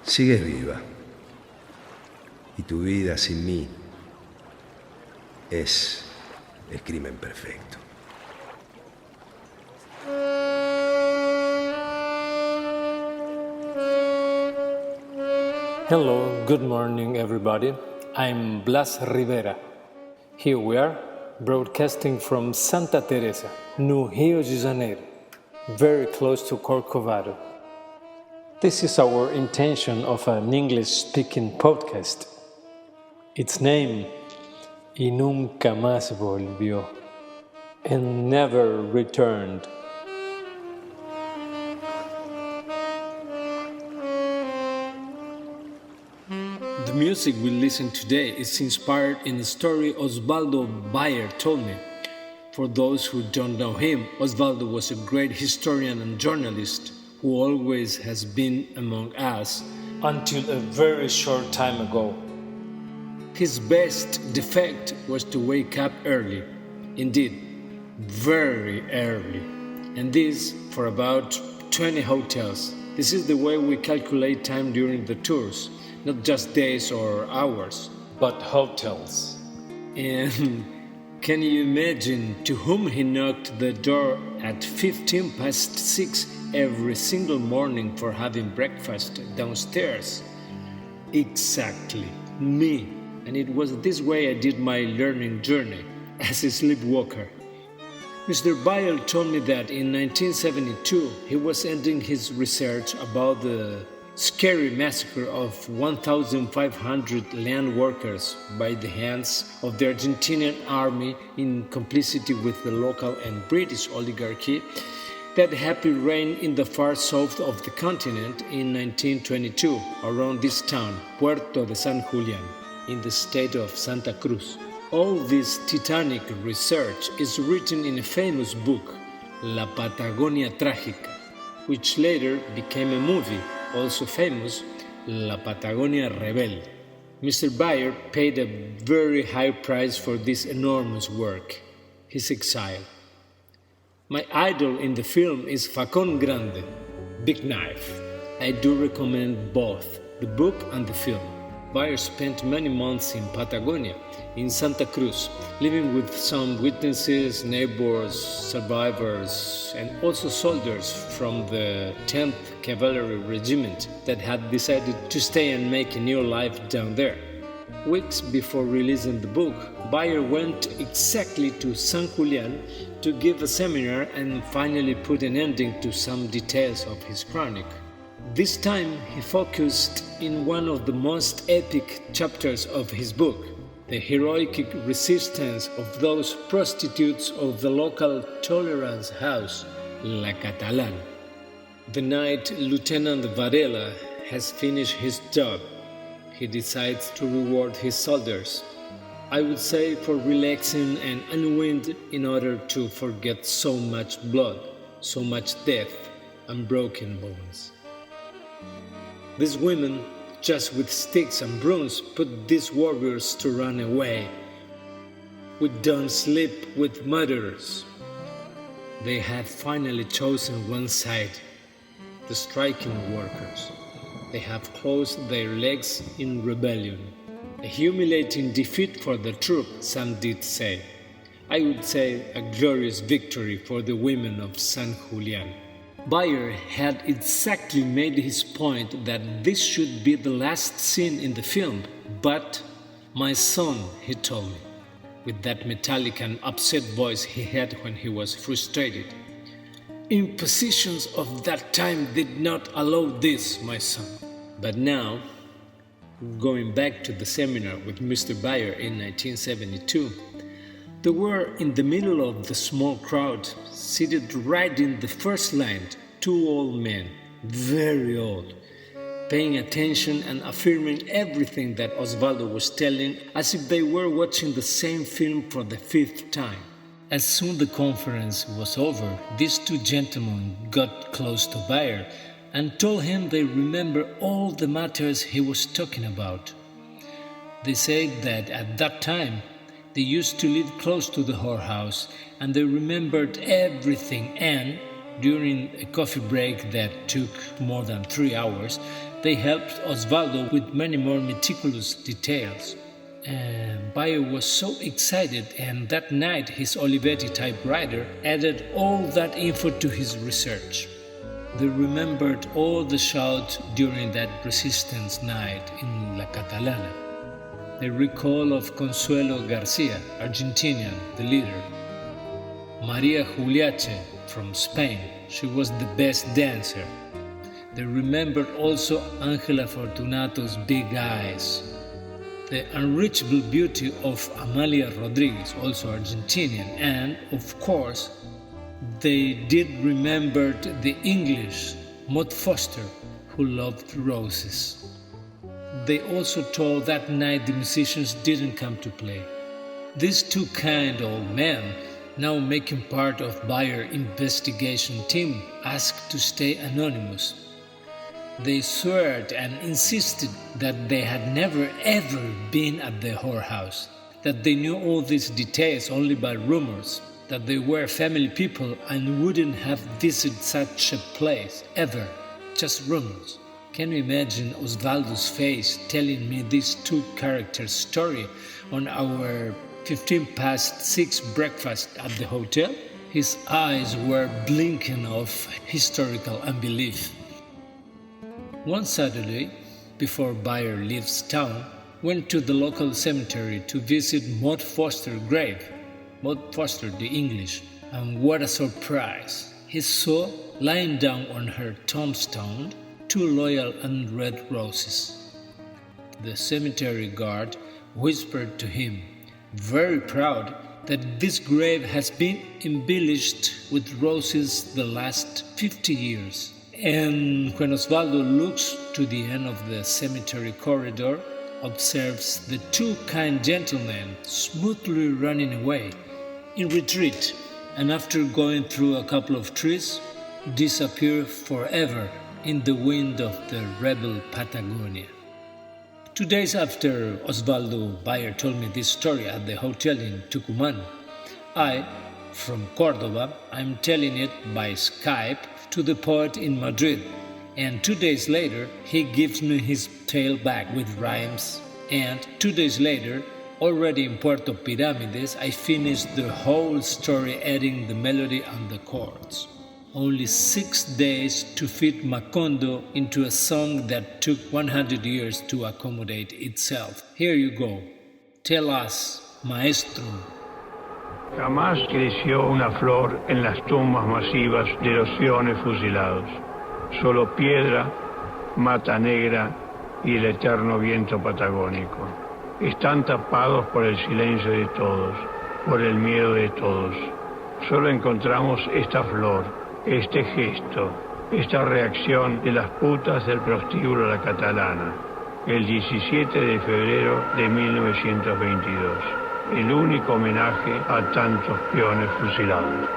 Sigues viva. Y tu vida sin mí es el crimen perfecto. Hello, good morning everybody. I'm Blas Rivera. Here we are, broadcasting from Santa Teresa, no Rio de Janeiro, very close to Corcovado. This is our intention of an English-speaking podcast. Its name, Y nunca más volvio, and never returned. The music we listen today is inspired in the story Osvaldo Bayer told me. For those who don't know him, Osvaldo was a great historian and journalist who always has been among us until a very short time ago. His best defect was to wake up early, indeed, very early, and this for about 20 hotels. This is the way we calculate time during the tours, not just days or hours, but hotels. And can you imagine to whom he knocked the door at 6:15 every single morning for having breakfast downstairs? Exactly, me. And it was this way I did my learning journey, as a sleepwalker. Mr. Bayer told me that in 1972 he was ending his research about the scary massacre of 1,500 land workers by the hands of the Argentinian army in complicity with the local and British oligarchy that happened reign in the far south of the continent in 1922, around this town, Puerto de San Julián, in the state of Santa Cruz. All this titanic research is written in a famous book, La Patagonia Trágica, which later became a movie, also famous, La Patagonia Rebelde. Mr. Bayer paid a very high price for this enormous work, his exile. My idol in the film is Facón Grande, Big Knife. I do recommend both the book and the film. Bayer spent many months in Patagonia, in Santa Cruz, living with some witnesses, neighbors, survivors, and also soldiers from the 10th Cavalry Regiment that had decided to stay and make a new life down there. Weeks before releasing the book, Bayer went exactly to San Julián to give a seminar and finally put an ending to some details of his chronic. This time he focused in one of the most epic chapters of his book, the heroic resistance of those prostitutes of the local tolerance house, La Catalana. The night Lieutenant Varela has finished his job, he decides to reward his soldiers. I would say for relaxing and unwind in order to forget so much blood, so much death and broken bones. These women, just with sticks and brooms, put these warriors to run away. We don't sleep with murderers. They have finally chosen one side, the striking workers. They have closed their legs in rebellion. A humiliating defeat for the troop, some did say. I would say a glorious victory for the women of San Julián. Bayer had exactly made his point that this should be the last scene in the film, but my son, he told me, with that metallic and upset voice he had when he was frustrated. Impositions of that time did not allow this, my son. But now, going back to the seminar with Mr. Bayer in 1972, they were in the middle of the small crowd, seated right in the first line, two old men, very old, paying attention and affirming everything that Osvaldo was telling as if they were watching the same film for the 5th time. As soon the conference was over, these two gentlemen got close to Bayer and told him they remember all the matters he was talking about. They said that at that time they used to live close to the whorehouse and they remembered everything and, During a coffee break that took more than 3 hours, they helped Osvaldo with many more meticulous details. And Bayer was so excited, and that night his Olivetti typewriter added all that info to his research. They remembered all the shouts during that resistance night in La Catalana. The recall of Consuelo Garcia, Argentinian, the leader. Maria Juliache from Spain, she was the best dancer. They remembered also Angela Fortunato's big eyes. The unreachable beauty of Amalia Rodriguez, also Argentinian, and, of course, they did remember the English Maud Foster, who loved roses. They also told that night the musicians didn't come to play. These two kind old men, now making part of Bayer investigation team, asked to stay anonymous. They swore and insisted that they had never ever been at the whorehouse, that they knew all these details only by rumors, that they were family people and wouldn't have visited such a place ever, just rumors. Can you imagine Osvaldo's face telling me this two-character story on our 6:15 breakfast at the hotel? His eyes were blinking of historical unbelief. One Saturday, before Bayer leaves town, went to the local cemetery to visit Maud Foster's grave. Maud Foster, the English. And what a surprise! He saw, lying down on her tombstone, 2 loyal and red roses. The cemetery guard whispered to him, very proud, that this grave has been embellished with roses the last 50 years. And when Osvaldo looks to the end of the cemetery corridor, observes the 2 kind gentlemen smoothly running away, in retreat, and after going through a couple of trees, disappear forever in the wind of the rebel Patagonia. 2 days after Osvaldo Bayer told me this story at the hotel in Tucumán, I, from Córdoba, I'm telling it by Skype to the poet in Madrid, and 2 days later he gives me his tale back with rhymes, and 2 days later, already in Puerto Piramides, I finished the whole story adding the melody and the chords. Only 6 days to fit Macondo into a song that took 100 years to accommodate itself. Here you go. Tell us, maestro. Jamás creció una flor en las tumbas masivas de los peones fusilados. Solo piedra, mata negra y el eterno viento patagónico. Están tapados por el silencio de todos, por el miedo de todos. Solo encontramos esta flor, este gesto, esta reacción de las putas del prostíbulo La Catalana, el 17 de febrero de 1922. El único homenaje a tantos peones fusilados.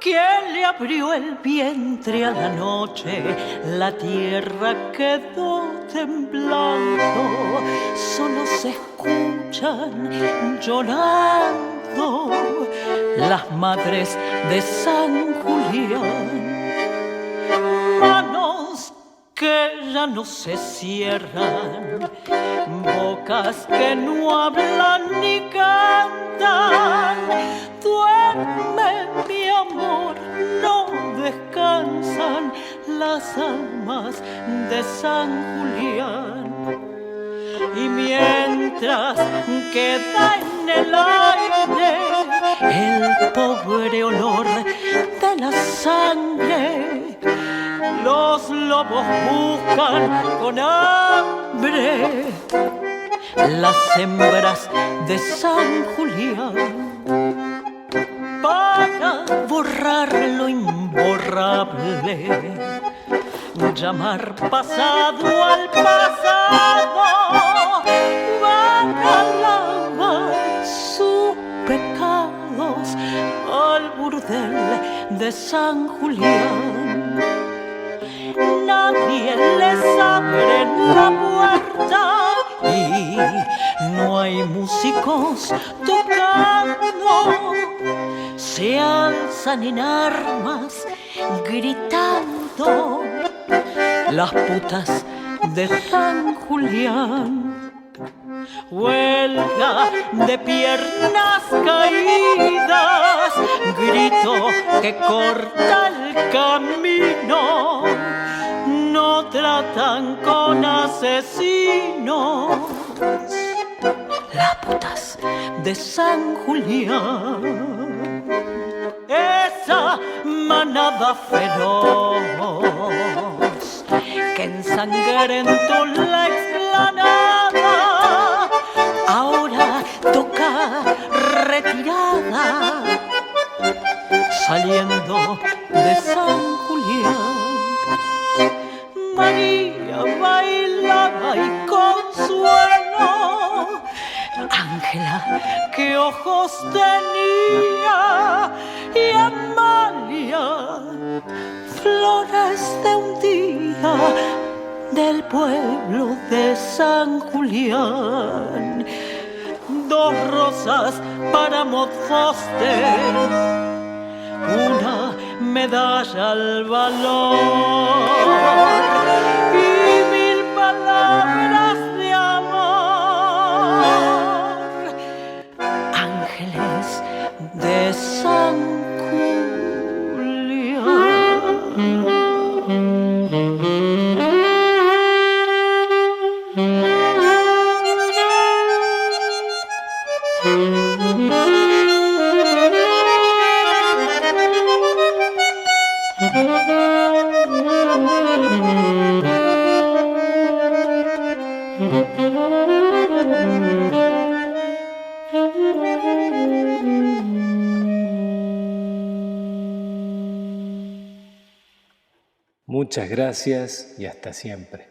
¿Quién le abrió el vientre a la noche? La tierra quedó temblando, solo se escuchan llorando las madres de San Julián. Manos que ya no se cierran, bocas que no hablan ni cantan. Duerme, mi amor, no descansan las almas de San Julián. Y mientras queda en el aire el pobre olor de la sangre, los lobos buscan con hambre las hembras de San Julián para borrar lo imborrable, llamar pasado al pasado, van a lavar sus pecados al burdel de San Julián. Nadie les abre la puerta y no hay músicos tocando, se alzan en armas gritando las putas de San Julián. Huelga de piernas caídas, grito que corta el camino. No tratan con asesinos las putas de San Julián. Esa manada feroz que ensangrentó la explanada ahora toca retirada, saliendo de San Julián. María bailaba y consuelo, Ángela qué ojos tenía, y Amalia flores de un día del pueblo de San Julián. Dos rosas para Maud Foster, una medalla al valor y 1000 palabras de amor. Ángeles de San Julián. Muchas gracias y hasta siempre.